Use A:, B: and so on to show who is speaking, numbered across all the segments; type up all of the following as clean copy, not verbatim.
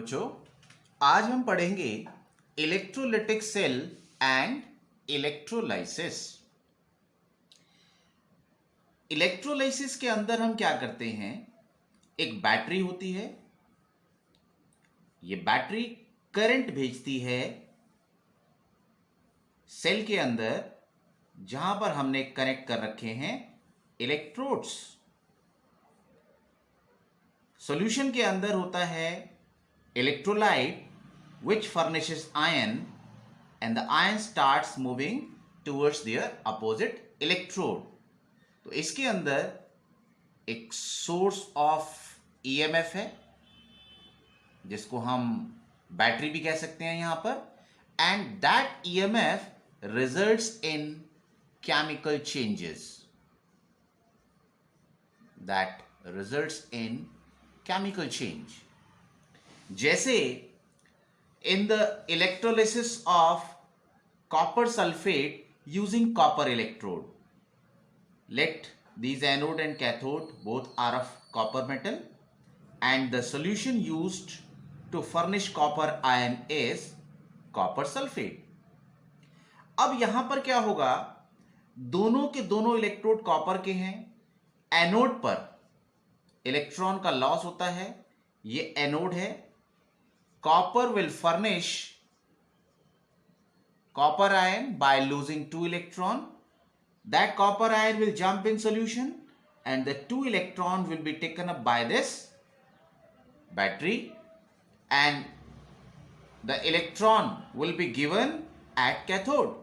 A: बच्चों, आज हम पढ़ेंगे electrolytic cell and electrolysis. Electrolysis के अंदर हम क्या करते हैं, एक बैटरी होती है। ये बैटरी करंट भेजती है सेल के अंदर, जहां पर हमने कनेक्ट कर रखे हैं इलेक्ट्रोड्स। सॉल्यूशन के अंदर होता है electrolyte which furnishes iron and the ion starts moving towards their opposite electrode। तो इसके अंदर एक सोर्स ऑफ ईएमएफ है जिसको हम बैटरी भी कह सकते हैं यहां पर, and that EMF results in chemical changes. That results in chemical change. जैसे in the electrolysis of copper sulfate using copper electrode, let these anode and cathode both are of copper metal and the solution used to furnish copper ion is copper sulfate। अब यहां पर क्या होगा, दोनों के दोनों electrode copper के हैं। एनोड पर इलेक्ट्रॉन का लॉस होता है, ये एनोड है। Copper will furnish copper ion by losing 2 electron. That copper ion will jump in solution and the 2 electron will be taken up by this battery and the electron will be given at cathode।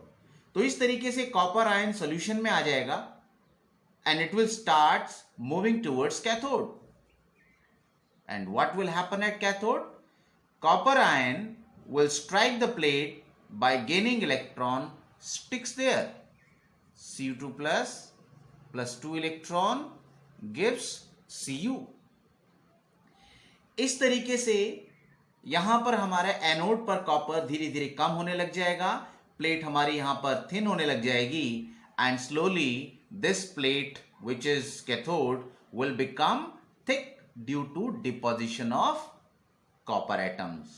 A: तो इस तरीके से copper ion solution में आ जाएगा and it will start moving towards cathode। And what will happen at cathode? Copper ion will strike the plate by gaining electron, sticks there। Cu2 plus 2 electron gives Cu। इस तरीके से यहां पर हमारे anode पर copper धीरे धीरे कम होने लग जाएगा, प्लेट हमारी यहां पर थिन होने लग जाएगी and slowly this plate which is cathode will become thick due to deposition of copper atoms।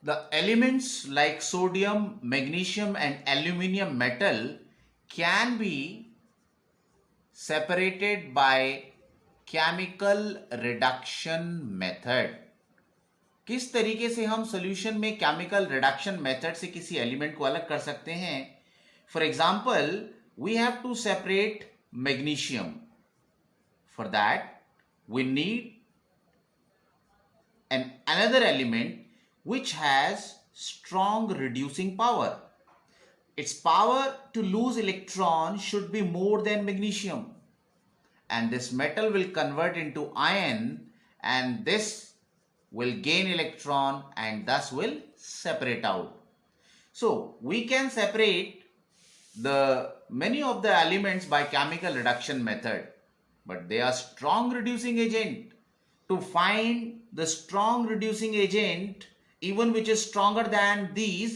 A: The elements like sodium, magnesium and aluminum metal can be separated by chemical reduction method। किस तरीके से हम solution में chemical reduction method से किसी element को अलग कर सकते हैं? For example, we have to separate magnesium. For that, we need another element which has strong reducing power. Its power to lose electron should be more than magnesium, and this metal will convert into iron and this will gain electron and thus will separate out। So we can separate the many of the elements by chemical reduction method, but they are strong reducing agent। To find the strong reducing agent even which is stronger than these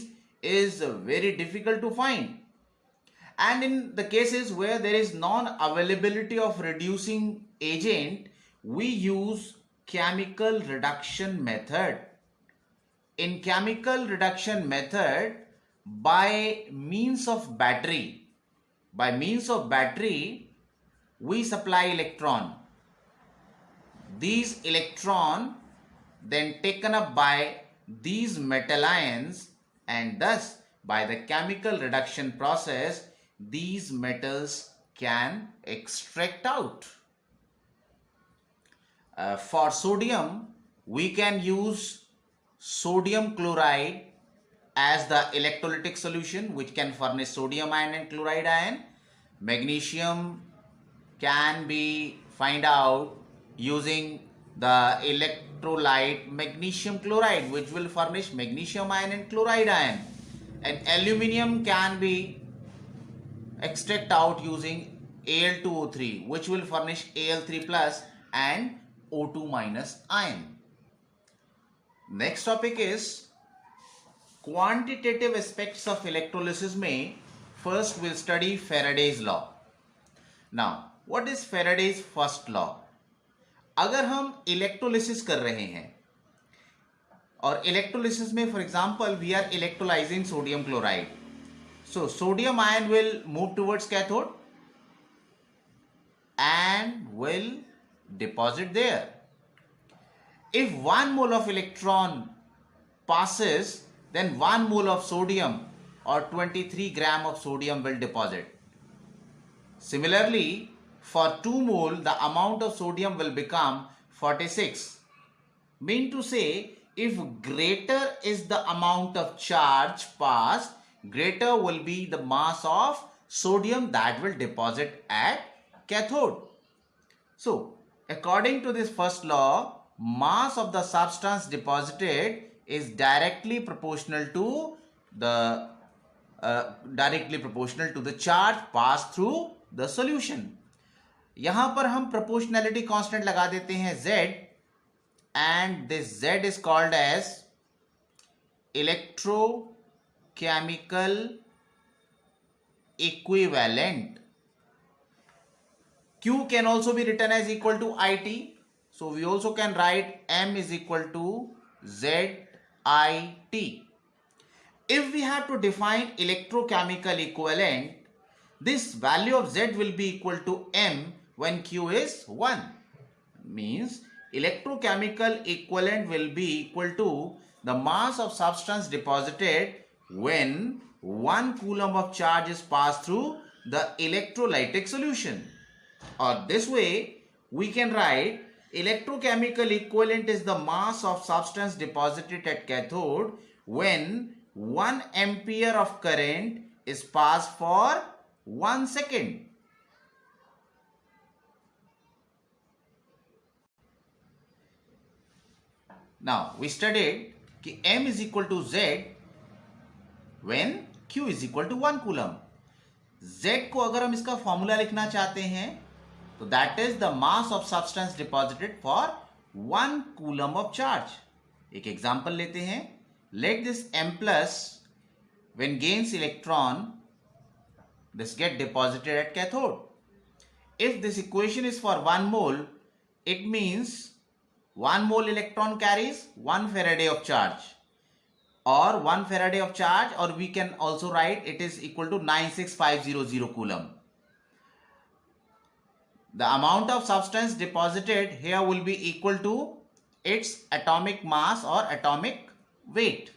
A: is very difficult to find, and in the cases where there is non-availability of reducing agent, we use chemical reduction method। In chemical reduction method, by means of battery we supply electron। These electron then taken up by these metal ions and thus by the chemical reduction process these metals can extract out। For sodium, we can use sodium chloride as the electrolytic solution which can furnish sodium ion and chloride ion। Magnesium can be find out using the electrolyte magnesium chloride which will furnish magnesium ion and chloride ion, and aluminum can be extract out using Al2O3 which will furnish Al3 plus and O2 minus ion। Next topic is quantitative aspects of electrolysis में first we'll study Faraday's law। Now, what is Faraday's first law? अगर हम electrolysis कर रहे हैं और electrolysis में for example we are electrolysing sodium chloride, so sodium ion will move towards cathode and will deposit there. If 1 mole of electron passes, then 1 mole of sodium or 23 gram of sodium will deposit. Similarly, for 2 mole, the amount of sodium will become 46. Mean to say, if greater is the amount of charge passed, greater will be the mass of sodium that will deposit at cathode. So, according to this first law, mass of the substance deposited is directly proportional to the charge passed through the solution. यहां पर हम proportionality constant लगा देते हैं Z, and this Z is called as electrochemical equivalent. Q can also be written as equal to IT. So we also can write M is equal to ZIT. If we have to define electrochemical equivalent, this value of Z will be equal to M when Q is 1. Means electrochemical equivalent will be equal to the mass of substance deposited when 1 coulomb of charge is passed through the electrolytic solution. Or this way we can write electrochemical equivalent is the mass of substance deposited at cathode when 1 ampere of current is passed for 1 second. Now we studied कि M is equal to Z when Q is equal to 1 coulomb. Z को अगर हम इसका formula लिखना चाहते हैं तो that is the mass of substance deposited for 1 coulomb of charge. एक एग्जांपल लेते हैं. Let this M plus when gains electron, this get deposited at cathode. If this equation is for 1 mole, it means 1 mole electron carries 1 Faraday of charge, or 1 Faraday of charge, or we can also write it is equal to 96500 coulomb. The amount of substance deposited here will be equal to its atomic mass or atomic weight.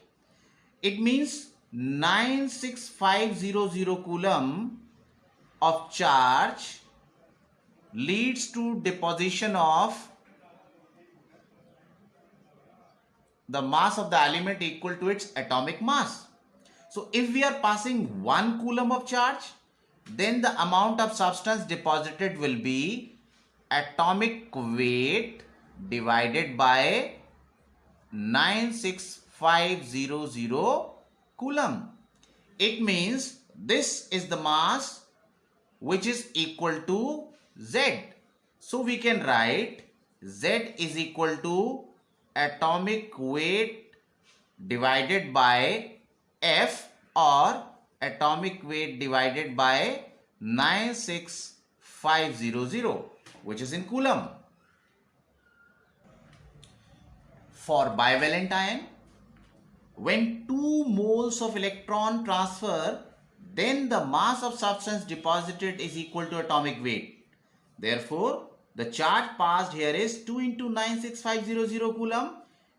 A: It means 96500 coulomb of charge leads to deposition of the mass of the element equal to its atomic mass. So if we are passing 1 coulomb of charge, then the amount of substance deposited will be atomic weight divided by 96500 coulomb. It means this is the mass which is equal to Z. So we can write Z is equal to atomic weight divided by F, or atomic weight divided by 96500, which is in coulomb. For bivalent ion, when 2 moles of electron transfer, then the mass of substance deposited is equal to atomic weight. Therefore, the charge passed here is 2 into 96500 coulomb.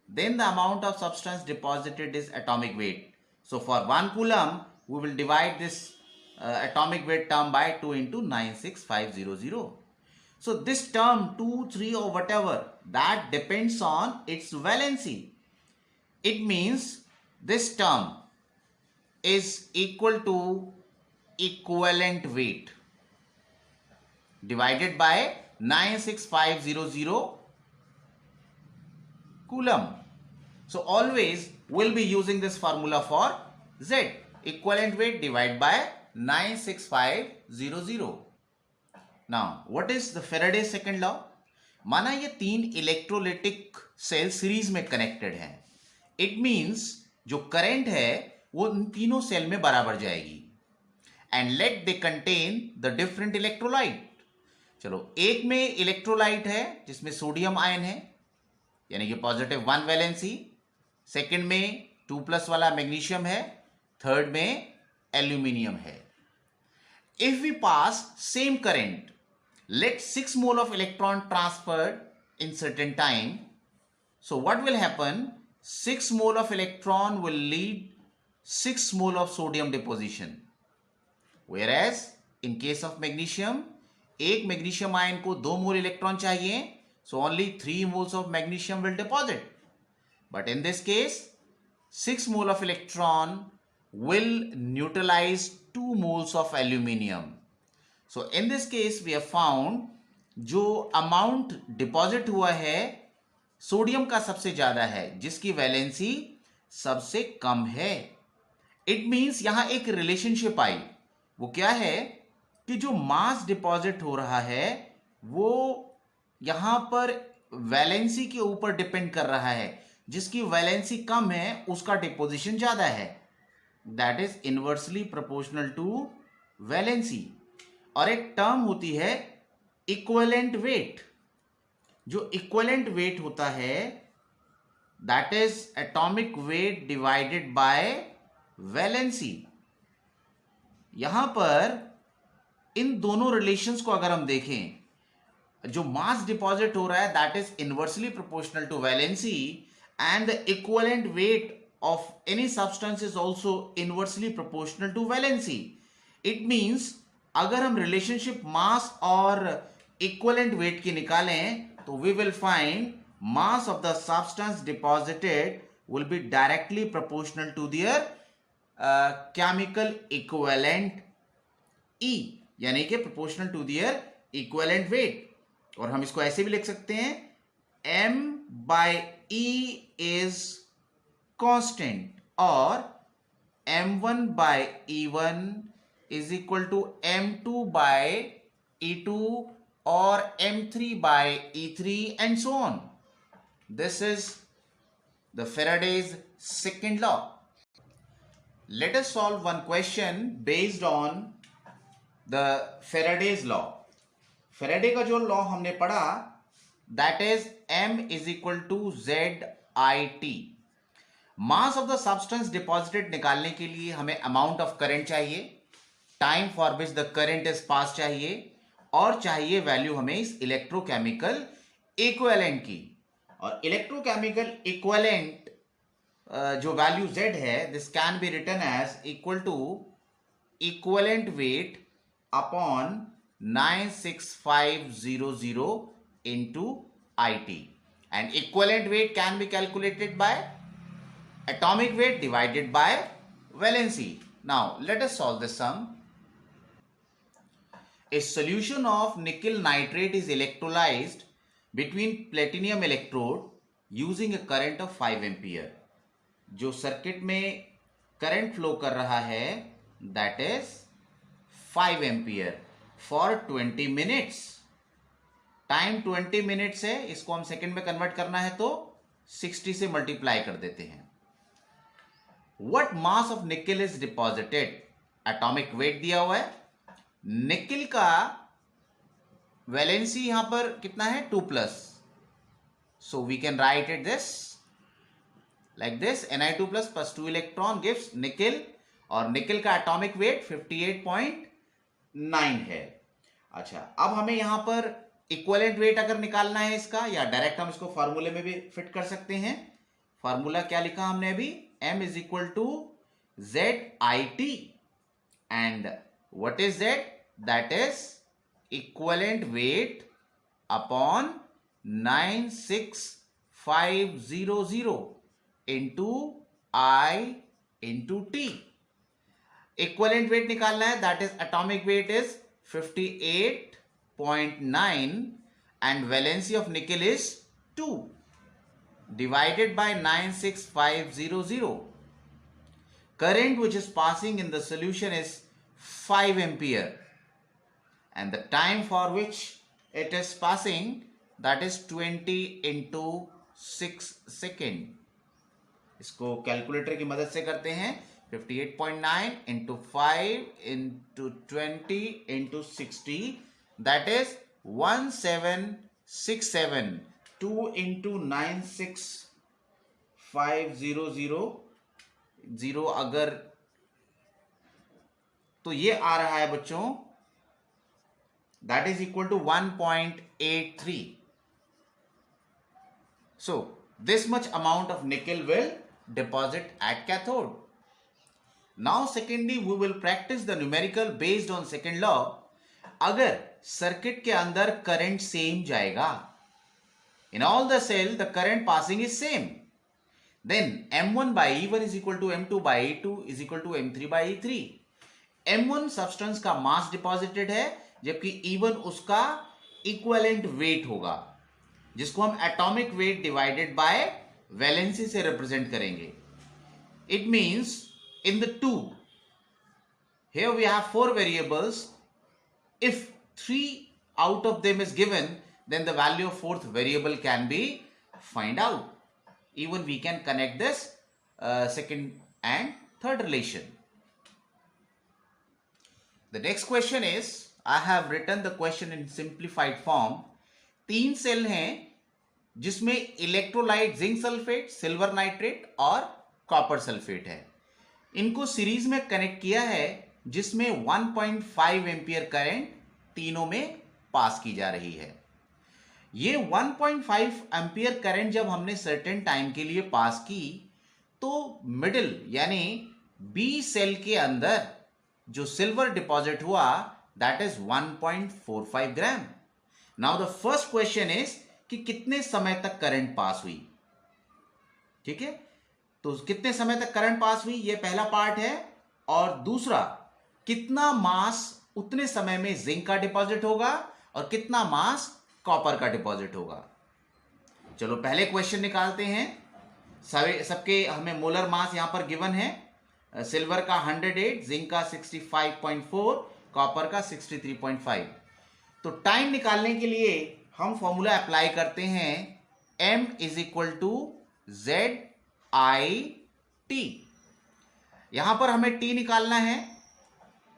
A: Then the amount of substance deposited is atomic weight. So for 1 coulomb, we will divide this atomic weight term by 2 into 96500. So this term 2, 3 or whatever, that depends on its valency. It means this term is equal to equivalent weight divided by 96500 coulomb. So always we'll be using this formula for Z, equivalent weight divided by 96500. Now what is the Faraday's second law? माना ये 3 electrolytic cell series में connected हैं. It means जो current है वो इन तीनों cell में बराबर जाएगी. And let they contain the different electrolyte. चलो, एक में इलेक्ट्रोलाइट है जिसमें सोडियम आयन है, यानी कि +1 वैलेंसी। सेकंड में 2+ वाला मैग्नीशियम है। थर्ड में एल्यूमिनियम है। If we pass same current, let 6 mole of electron transferred in certain time. So what will happen? 6 mole of electron will lead 6 mole of sodium deposition. Whereas in case of magnesium, एक magnesium ion को 2 मोल electron चाहिए, so only 3 moles of magnesium will deposit. But in this case, 6 mole of electron will neutralize 2 moles of aluminium. So in this case we have found जो amount deposit हुआ है sodium का सबसे ज्यादा है, जिसकी वैलेंसी सबसे कम है। इट मींस यहां एक रिलेशनशिप आई। वो क्या है कि जो मास डिपॉजिट हो रहा है वो यहां पर वैलेंसी के ऊपर डिपेंड कर रहा है। जिसकी वैलेंसी कम है उसका डिपोजिशन ज्यादा है। That is inversely proportional to valency. और एक टर्म होती है इक्विवेलेंट वेट। जो इक्विवेलेंट वेट होता है that is atomic weight divided by valency. यहां पर इन दोनों रिलेशंस को अगर हम देखें, जो मास डिपॉजिट हो रहा है that is inversely proportional to valency and the equivalent weight of any substance is also inversely proportional to valency. It means अगर हम रिलेशनशिप मास और इक्विवेलेंट वेट की निकालें तो we will find mass of the substance deposited will be directly proportional to their chemical equivalent E, यानी कि proportional to their equivalent weight. और हम इसको ऐसे भी लिख सकते हैं M/E इज कांस्टेंट और M1/E1 is equal to M2/E2 और M3/E3 and so on. This is the Faraday's second law. Let us solve one question based on the Faraday's law. Faraday का जो लॉ हमने पढ़ा that is M is equal to ZIT. Mass of the substance deposited निकालने के लिए हमें amount of current चाहिए, time for which the current is pass चाहिए, और चाहिए वैल्यू हमें इस इलेक्ट्रोकेमिकल इक्विवेलेंट की। और इलेक्ट्रोकेमिकल इक्विवेलेंट जो वैल्यू Z है this can be written as equal to equivalent weight upon 96500 into IT, and equivalent weight can be calculated by atomic weight divided by valency. Now let us solve this sum. A solution of nickel nitrate is electrolyzed between platinum electrode using a current of 5 ampere. जो circuit में current flow कर रहा है that is 5 ampere for 20 minutes. Time 20 minutes है, इसको हम second में convert करना है तो 60 से मल्टीप्लाई कर देते हैं। व्हाट मास ऑफ निकल इज डिपॉजिटेड? एटॉमिक वेट दिया हुआ है। निकल का वैलेंसी यहां पर कितना है 2+, so we can write it this like this Ni2+ + 2 electron gives nickel, और निकल का एटॉमिक वेट 58.9 है। अच्छा, अब हमें यहां पर इक्विवेलेंट वेट अगर निकालना है इसका, या डायरेक्ट हम इसको फॉर्मूले में भी फिट कर सकते हैं। फॉर्मूला क्या लिखा हमने अभी? M is equal to ZIT and what is Z? That is equivalent weight upon 96500 into I into T। Equivalent weight निकालना है that is atomic weight is 58.9 and valency of nickel is 2 divided by 96500. Current which is passing in the solution is 5 ampere and the time for which it is passing that is 20 into 6 second. इसको calculator की मदद से करते हैं। 58.9 into 5 into 20 into 60 that is 1767 2 into 96500 अगर तो ये आ रहा है बच्चों, that is equal to 1.83. So this much amount of nickel will deposit at cathode. Now secondly we will practice the numerical based on second law. अगर circuit के अंदर current same जाएगा, in all the cell the current passing is same, then M1 by E1 is equal to M2 by E2 is equal to M3 by E3. M1 substance का मास deposited है, जबकि E1 उसका equivalent weight होगा, जिसको हम atomic weight divided by valency से represent करेंगे. It means in the two, here we have 4 variables. If 3 out of them is given, then the value of 4th variable can be find out. Even we can connect this second and third relation. The next question is, I have written the question in simplified form. 3 cell हैं जिसमें electrolyte zinc sulphate, silver nitrate और copper sulphate है. इनको series में connect किया है, जिसमें 1.5 ampere current तीनों में पास की जा रही है. ये 1.5 एम्पियर करंट जब हमने सर्टेन टाइम के लिए पास की, तो मिडिल यानी बी सेल के अंदर जो सिल्वर डिपॉजिट हुआ, that is 1.45 gram. Now the first question is कि कितने समय तक करंट पास हुई. ठीक है, तो कितने समय तक करंट पास हुई, ये पहला पार्ट है. और दूसरा, कितना मास उतने समय में जिंक का डिपॉजिट होगा और कितना मास कॉपर का डिपॉजिट होगा. चलो पहले क्वेश्चन निकालते हैं. सबके हमें मोलर मास यहां पर गिवन है. सिल्वर का 108, जिंक का 65.4, कॉपर का 63.5. तो टाइम निकालने के लिए हम फॉर्मूला अप्लाई करते हैं, m is equal to ZIT. यहां पर हमें t निकालना है.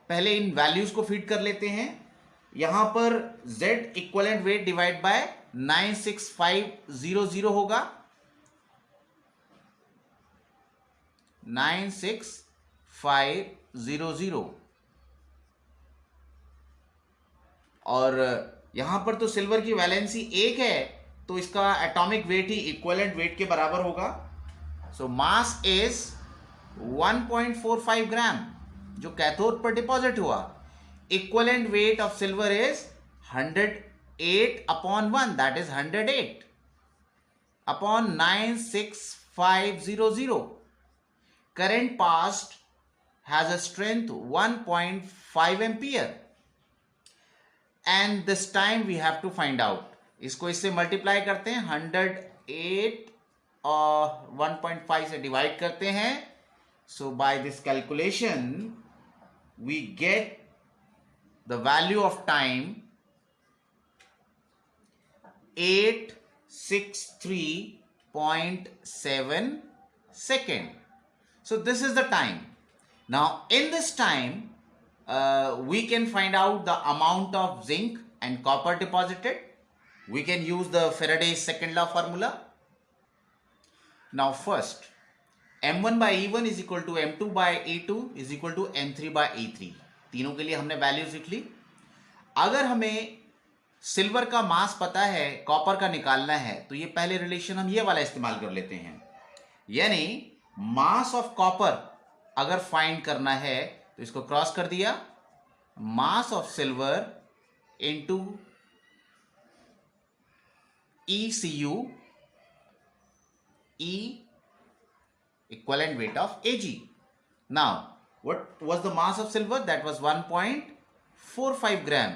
A: पहले इन वैल्यूज को फीड कर लेते हैं. यहां पर Z equivalent weight divide by 96500 होगा. 96500. और यहां पर तो सिल्वर की वैलेंसी 1 है, तो इसका एटॉमिक वेट ही इक्विवेलेंट वेट के बराबर होगा. सो मास इज 1.45 ग्राम जो कैथोड पर डिपॉजिट हुआ. Equivalent weight of silver is 108 upon 1, that is 108 upon 96500. Current passed has a strength 1.5 ampere and this time we have to find out. इसको इससे multiply करते हैं, 108 और 1.5 से डिवाइड करते हैं. So by this calculation we get the value of time 863.7 second. So this is the time. Now in this time we can find out the amount of zinc and copper deposited. We can use the Faraday's second law formula. Now first, M1 by E1 is equal to M2 by E2 is equal to M3 by E3. तीनों के लिए हमने values लिख ली. अगर हमें silver का मास पता है, कॉपर का निकालना है, तो ये पहले रिलेशन हम ये वाला इस्तेमाल कर लेते हैं. यानी मास ऑफ कॉपर अगर फाइंड करना है तो इसको क्रॉस कर दिया, mass of silver into ECU, E equivalent weight of Ag. Now what was the mass of silver? That was 1.45 gram.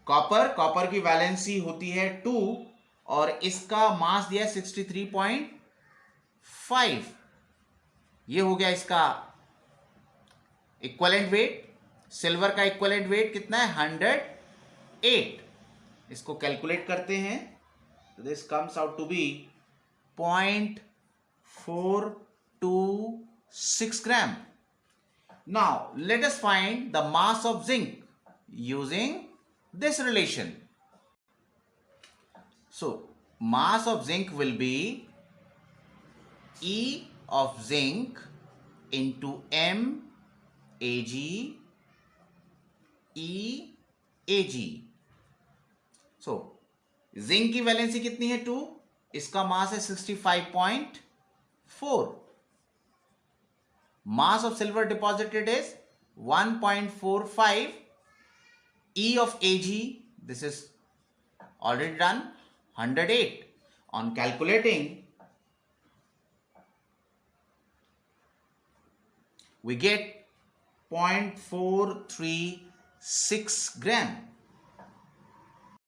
A: Copper की वैलेंसी होती है 2 और इसका मास दिया 63.5. ये हो गया इसका इक्विवेलेंट वेट. सिल्वर का इक्विवेलेंट वेट कितना है? 108. इसको कैलकुलेट करते हैं तो this comes out to be 0.426 gram. Now let us find the mass of zinc. using this relation. So mass of zinc will be E of zinc into M Ag E Ag. So zinc की valency कितनी है 2, इसका मास है 65.4. Mass of silver deposited is 1.45. E of Ag, this is already done, 108. On calculating, we get 0.436 gram.